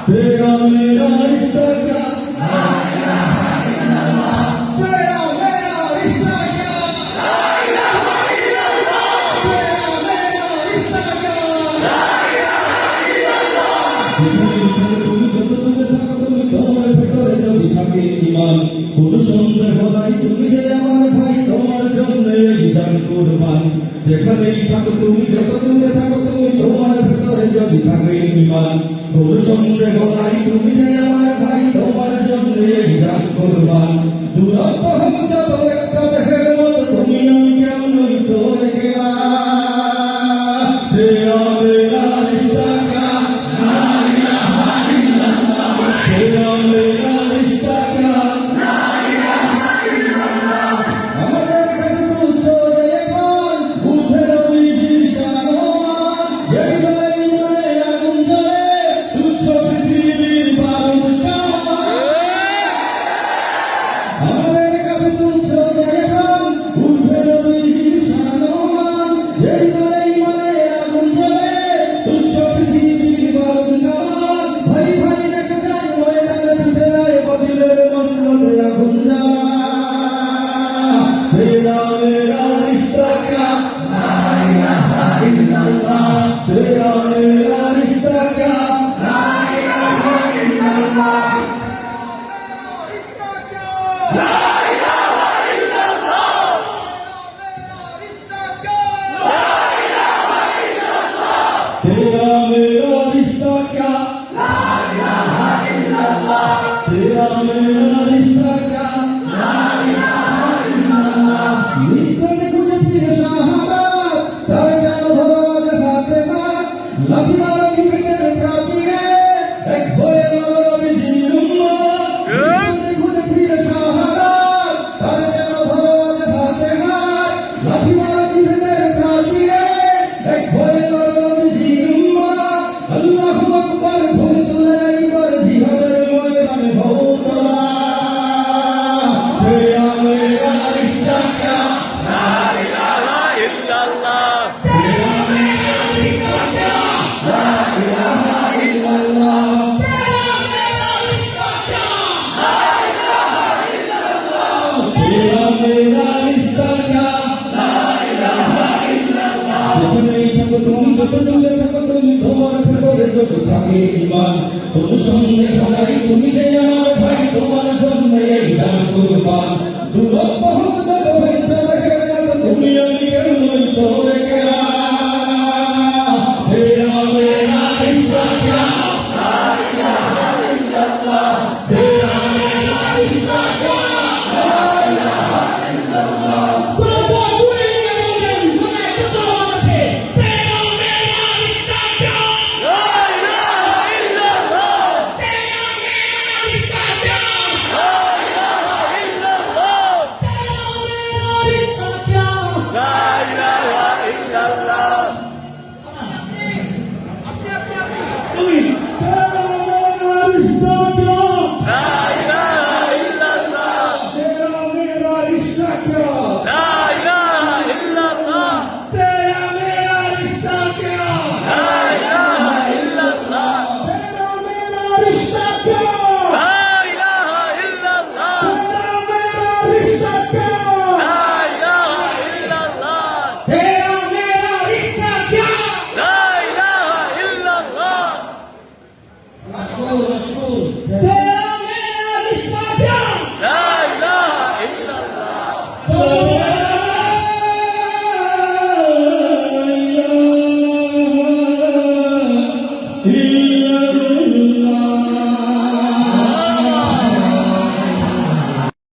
तेरा मेरा रिश्ता क्या, ला इलाहा इल्लल्लाह। तेरा मेरा रिश्ता क्या, ला इलाहा इल्लल्लाह। तेरा मेरा रिश्ता क्या, ला इलाहा इल्लल्लाह। তুমি যত দূরে থাকো তুমি তোমার ভেতরে যদি থাকে ঈমান, কোনো সন্দেহ নাই তুমি যে আমার ভাই, তোমার জন্য এই জান কুরবান। যেখানেই থাকো তুমি, যত দূরে থাকো তুমি, তোমার ভেতরে যদি থাকে ঈমান, কোনো সন্দেহ নাই তুমি যে আমার ভাই, তোমার জন্য এই জান কুরবান। দূরত্ব হোক যত একটা দেহের মতো, তুমি আমি কেউ নই তো একলা। তেরা মেরা রিশতা ক্যা, লা ইলাহা ইল্লাল্লাহ। তেরা মেরা রিশতা ক্যা, লা ইলাহা ইল্লাল্লাহ। আমাদের কাছে তুচ্ছ যে প্রাণ, উঠে রইছি শানওয়ান। যেই মনে আগুন জ্বলে, তুচ্ছ পৃথিবীর বারুদ কামান। আমাদের কাছে তুচ্ছ যে প্রাণ, উঠে রইছি শানওয়ান। যেই মনে আগুন জ্বলে, তুচ্ছ পৃথিবীর বারুদ কামান। ভাই ভাই রেখে যায় ময়দানে, ছুটে যায় বাতিলের মসনদে আগুন জ্বালা। तेरा मेरा रिश्ता क्या, ला इलाहा इल्लल्लाह। तेरा मेरा रिश्ता क्या, ला इलाहा इल्लल्लाह। रिश्ता क्या, ला इलाहा इल्लल्लाह। रिश्ता क्या, ला इलाहा इल्लल्लाह। तेरा मेरा रिश्ता क्या, ला इलाहा इल्लल्लाह। तेरा मेरा रिश्ता क्या, ला इलाहा इल्लल्लाह। নিত্যকে খুঁজে ফিরে শাহাদাত, তার যেন ধরাজ হাতে মার। লাথি মারা বিপদের প্রাচীরে, এক হয়ে গেল নবীজির উম্মত। নিত্যকে খুঁজে ফিরে শাহাদাত, তার যেন ধরাজ হাতে মার। লাথি মারা বিপদের প্রাচীরে, এক হয়ে গেল নবীজির উম্মত। আল্লাহু আকবার ভরে তুলে একবার জিহাদের ময়দানে ভৌতলা। তেরা মেরা রিশতা ক্যা, লা ইলাহা ইল্লাল্লাহ। তেরা মেরা রিশতা ক্যা, লা ইলাহা ইল্লাল্লাহ। তেরা মেরা রিশতা ক্যা, লা ইলাহা ইল্লাল্লাহ। তেরা মেরা রিশতা ক্যা, লা ইলাহা ইল্লাল্লাহ। যেখানেই থাকো তুমি, যত দূরে থাকো তুমি, তোমার ভেতরে যত থাকে ঈমান, কোনো সন্দেহ নাই তুমি যে আমার ভাই, তোমার জন্য এই জান কুরবান। দূরত্ব হোক যত একটা দেহের মতো, তুমি আমি কেউ নই তো একলা। তেরা মেরা রিশতা ক্যা, লা ইলাহা ইল্লাল্লাহ। তেরা মেরা রিশতা ক্যা, লা ইলাহা ইল্লাল্লাহ। مشكور مشكور.